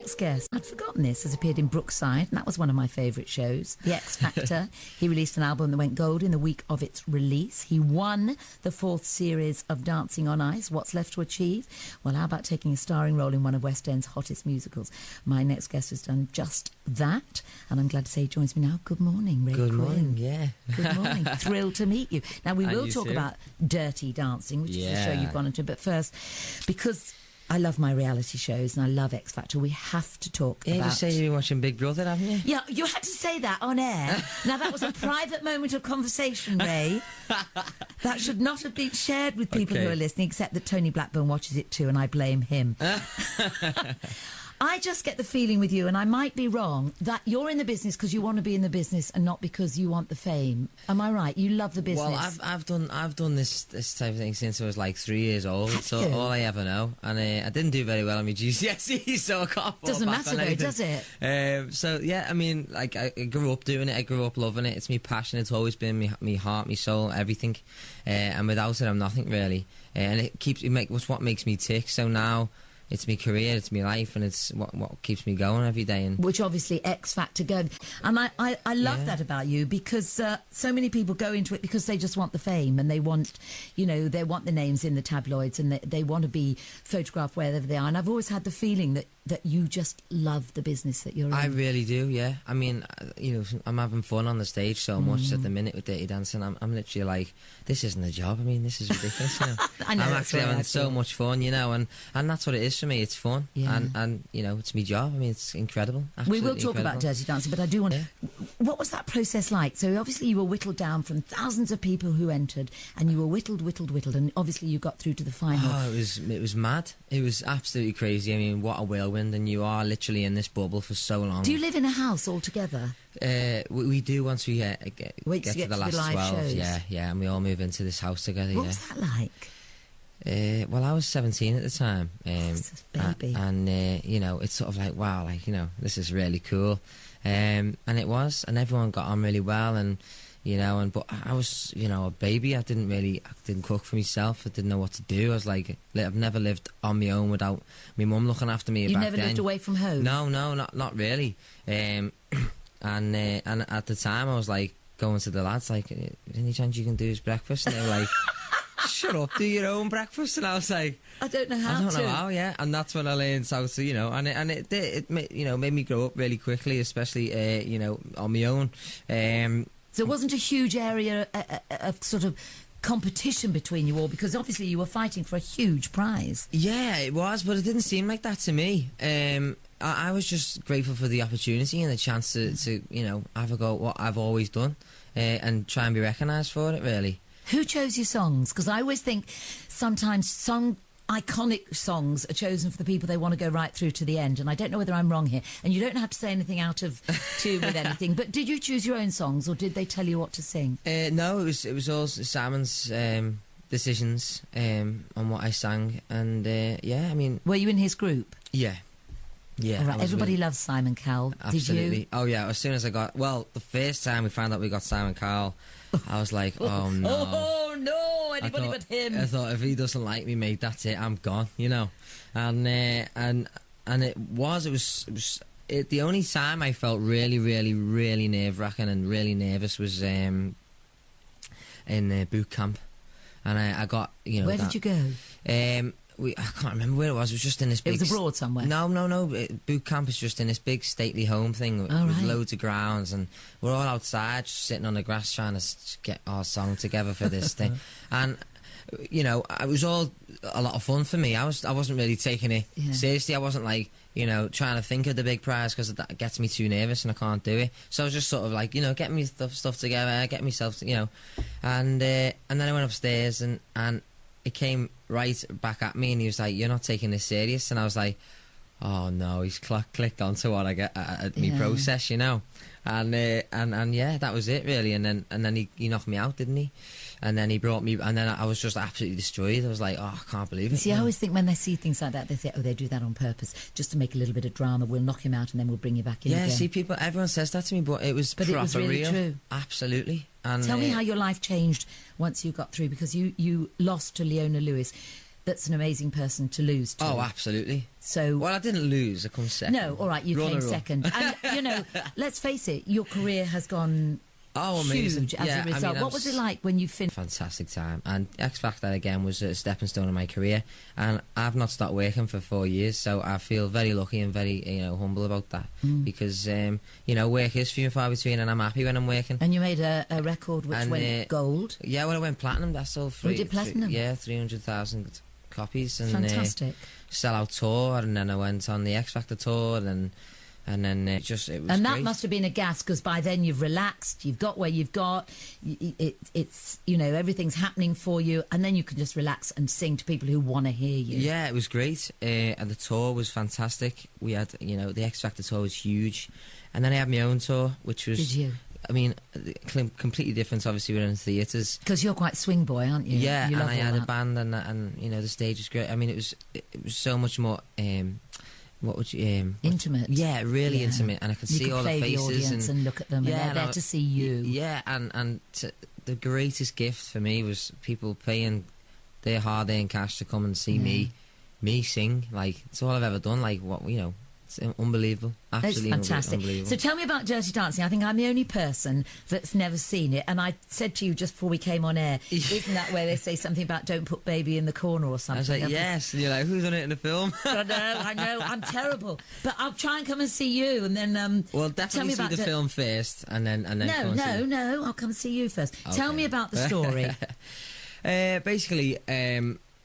next guest, I'd forgotten this, has appeared in Brookside, and that was one of my favourite shows, The X Factor. He released an album that went gold in the week of its release. He won the 4th series of Dancing on Ice. What's left to achieve? Well, how about taking a starring role in one of West End's hottest musicals? My next guest has done just that, and I'm glad to say he joins me now. Good morning, Ray Good Quinn. morning, yeah. Good morning. Thrilled to meet you. Now, we will talk too. about Dirty Dancing, which is the show Yeah. you've gone into, but first, because I love my reality shows and I love X Factor, we have to talk You about... just say you've been watching Big Brother, haven't you? Yeah, you had to say that on air. Now, that was a private moment of conversation, Ray. That should not have been shared with people who are listening, except that Tony Blackburn watches it too, and I blame him. I just get the feeling with you, and I might be wrong, that you're in the business because you want to be in the business and not because you want the fame. Am I right? You love the business. Well, I've done this type of thing since I was like 3 years old. It's all I ever know, and I didn't do very well on my GCSEs, so I can't fall Doesn't back matter on though, anything. does it? So yeah, I mean, like I grew up doing it. I grew up loving it. It's my passion. It's always been me heart, my soul, everything. And without it, I'm nothing really. And it's what makes me tick. So now, it's my career, it's my life, and it's what keeps me going every day. And which obviously X Factor go. And I love that about you, because so many people go into it because they just want the fame, and they want, they want the names in the tabloids, and they want to be photographed wherever they are. And I've always had the feeling that you just love the business that you're in. I really do, yeah. I mean, I'm having fun on the stage so much at the minute with Dirty Dancing. I'm literally like, this isn't a job. I mean, this is ridiculous. I know, I'm that's actually what I having so feel. much fun, and that's what it is for me. It's fun, Yeah. and it's my job. I mean, it's incredible. We will Absolutely talk about incredible. Dirty Dancing, but I do want to... What was that process like? So obviously you were whittled down from thousands of people who entered, and you were whittled, and obviously you got through to the final. Oh, it was mad. It was absolutely crazy. I mean, what a whirlwind, and you are literally in this bubble for so long. Do you live in a house all together? We do once we get to the last live 12. shows. Yeah, and we all move into this house together. What was that like? Well, I was 17 at the time, This baby. and it's sort of like, wow, like, this is really cool, and it was, and everyone got on really well, and but I was, a baby. I didn't cook for myself. I didn't know what to do. I was like, I've never lived on my own without my mum looking after me. You back never then. lived away from home? No, not really. And at the time, I was like going to the lads, like, any chance you can do his breakfast? And they were like, shut up, do your own breakfast. And I was like, I don't know how I don't to. know how, yeah. And that's when I learned how to, and it made me grow up really quickly, especially, on my own. So it wasn't a huge area of sort of competition between you all, because obviously you were fighting for a huge prize. Yeah, it was, but it didn't seem like that to me. I was just grateful for the opportunity and the chance to have a go at what I've always done, and try and be recognised for it, really. Who chose your songs? Because I always think sometimes iconic songs are chosen for the people they want to go right through to the end, and I don't know whether I'm wrong here, and you don't have to say anything out of tune with anything, but did you choose your own songs, or did they tell you what to sing? No, it was all Simon's decisions on what I sang, and I mean, Were you in his group? yeah. All right. Everybody loves Simon Cowell. Absolutely. Did you? Oh yeah, as soon as the first time we found out we got Simon Cowell, I was like, oh no. Oh no, anybody but him. I thought, if he doesn't like me, mate, that's it, I'm gone, And it was the only time I felt really, really, really nerve-wracking and really nervous was in boot camp, and I got Where did you go? I can't remember where it was. It was just in this big... It was abroad somewhere? No. Boot camp is just in this big stately home thing with loads of grounds, and we're all outside just sitting on the grass trying to get our song together for this thing. And, it was all a lot of fun for me. I wasn't really taking it seriously. I wasn't like, trying to think of the big prize, because that gets me too nervous and I can't do it. So I was just sort of like, getting me stuff together, getting myself, and then I went upstairs and it came right back at me, and he was like, you're not taking this serious. And I was like, oh no, he's clicked onto what I get at me process, and that was it really. And then he knocked me out, didn't he? And then he brought me, and then I was just absolutely destroyed. I was like, oh, I can't believe it. See, I always think when they see things like that, they say, oh, they do that on purpose, just to make a little bit of drama. We'll knock him out and then we'll bring you back in again. Yeah, see, everyone says that to me, but it was proper it was really real. true. Absolutely. And tell me how your life changed once you got through, because you lost to Leona Lewis. that's an amazing person to lose to. Oh, absolutely. So, well, I didn't lose. I come second. No, all right, you came second. And, you know, let's face it, your career has gone amazing. Huge as a result. What was it like when you finished? Fantastic time. And X Factor, again, was a stepping stone in my career. And I've not stopped working for 4 years, so I feel very lucky and very, humble about that. Because, work is few and far between, and I'm happy when I'm working. And you made a record which went gold? Yeah, well, it went platinum. That's all free. You did platinum? 300,000 copies. And, fantastic. Sell-out tour, and then I went on the X Factor tour, and then it was and that great. must have been a gas, because by then you've relaxed, you've got where you've got, it's everything's happening for you, and then you can just relax and sing to people who want to hear you. Yeah, it was great, and the tour was fantastic. We had, the X Factor tour was huge, and then I had my own tour, which was... Did you? I mean, completely different. Obviously, we're in theatres. Because you're quite swing boy, aren't you? Yeah, you and love I had that. a band, and the stage was great. I mean, it was so much more... what would you intimate? Yeah, really intimate, and I could see all the faces and look at them, and they're there to see you. Yeah, and the greatest gift for me was people paying their hard-earned cash to come and see me sing. Like, it's all I've ever done. Like, it's unbelievable. Absolutely, it's fantastic. Unbelievable. So tell me about Dirty Dancing. I think I'm the only person that's never seen it, and I said to you just before we came on air, isn't that where they say something about don't put baby in the corner or something? I was like, yes. And you're like, who's done it in the film? I know, I'm terrible, but I'll try and come and see you, and then well, definitely see the film first, and then no, I'll come and see you first. Okay. Tell me about the story. Basically,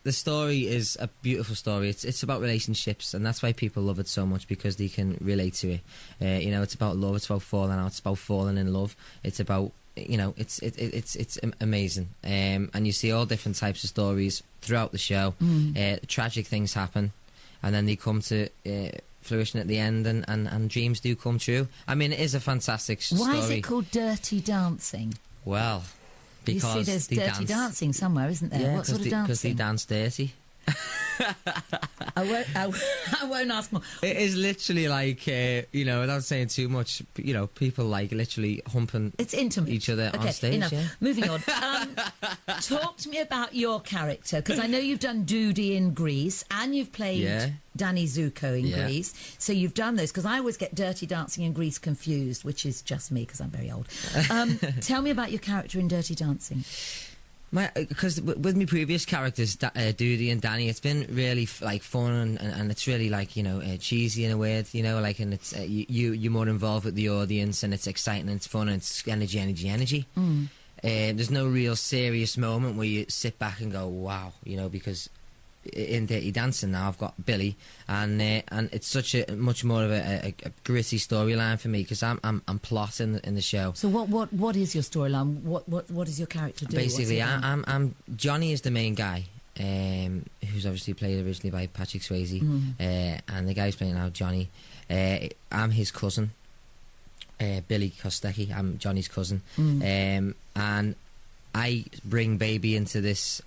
the story is a beautiful story. It's about relationships, and that's why people love it so much, because they can relate to it. It's about love. It's about falling out. It's about falling in love. It's about it's amazing. And you see all different types of stories throughout the show. Tragic things happen, and then they come to fruition at the end, and dreams do come true. I mean, it is a fantastic story. Why is it called Dirty Dancing? Well, because you see, there's dirty dancing somewhere, isn't there? Yeah, what sort of dancing? Because they dance dirty. I won't ask more. It is literally like, without saying too much, people like literally humping it's intimate. each other on stage. Enough. Yeah. Moving on. Talk to me about your character, because I know you've done Doody in Grease, and you've played Danny Zuko in Grease. So you've done those, because I always get Dirty Dancing and Grease confused, which is just me, because I'm very old. Tell me about your character in Dirty Dancing. Because with my previous characters, Doody and Danny, it's been really fun, and it's really cheesy in a way, and it's you're more involved with the audience, and it's exciting, and it's fun, and it's energy. There's no real serious moment where you sit back and go, wow, because in Dirty Dancing now I've got Billy, and it's such a much more of a gritty storyline for me, because I'm plotting in the show. So what is your storyline? What does your character do? Basically, I'm Johnny is the main guy, who's obviously played originally by Patrick Swayze, and the guy who's playing now, Johnny. I'm his cousin, Billy Kostecki. I'm Johnny's cousin, and I bring baby into this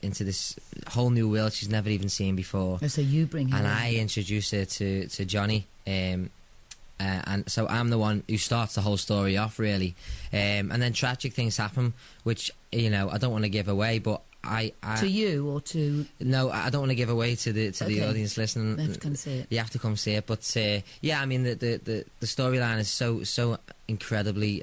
whole new world she's never even seen before. Oh, so you bring her and in. I introduce her to Johnny, and so I'm the one who starts the whole story off, really. And then tragic things happen, which I don't want to give away, but I to you or to no, I don't want to give away to the audience listening. They have to come see it. You have to come see it, but I mean the storyline is so incredibly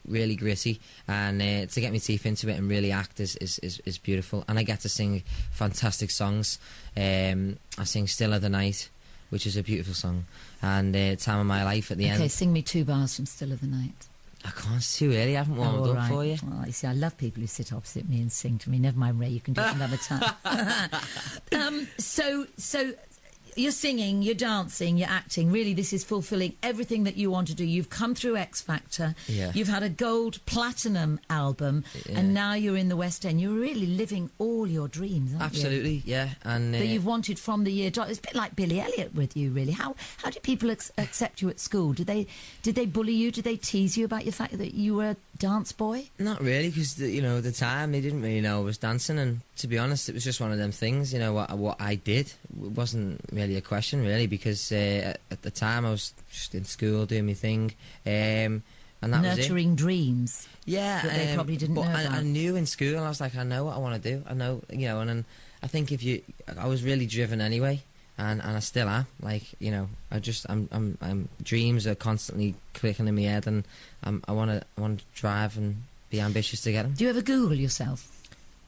really gritty, and to get my teeth into it and really act is beautiful, and I get to sing fantastic songs. I sing Still of the Night, which is a beautiful song, and Time of My Life at the end. Okay, sing me 2 bars from Still of the Night. I can't, it's too early. I haven't warmed up for you. Well, you see, I love people who sit opposite me and sing to me. Never mind, Ray, you can do it another time. So you're singing, you're dancing, you're acting. Really, this is fulfilling everything that you want to do. You've come through X Factor. Yeah. You've had a gold platinum album, and now you're in the West End. You're really living all your dreams, aren't you? Absolutely, yeah. And that you've wanted from the year. It's a bit like Billy Elliot with you, really. How did people accept you at school? Did they bully you? Did they tease you about your fact that you were a dance boy? Not really, because at the time they didn't really know I was dancing, and to be honest, it was just one of them things. What I did wasn't really a question, really, because at the time I was just in school doing my thing, and that nurturing was it. Dreams. Yeah, that they probably didn't know about. I knew in school, I was like, I know what I want to do. I know, and then I think I was really driven anyway, and I still am. Like, you know, I'm dreams are constantly clicking in my head, and I want to drive and be ambitious to get them. Do you ever Google yourself?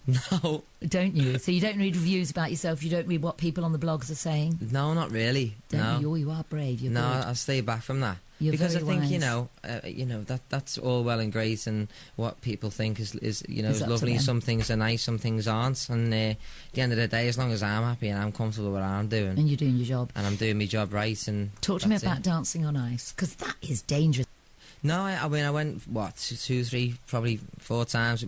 No. Don't you? So you don't read reviews about yourself? You don't read what people on the blogs are saying? No, not really. Don't you? Oh, you are brave. You're no, good. I'll stay back from that. You're because I very think wise. you know that's all well and great, and what people think is you know It's is up to lovely. them. Some things are nice, some things aren't. And at the end of the day, as long as I'm happy and I'm comfortable with what I'm doing, And you're doing your job. and I'm doing my job right, and Talk to me that's about it. Dancing on Ice, because that is dangerous. No, I mean I went 2, 3, probably 4 times with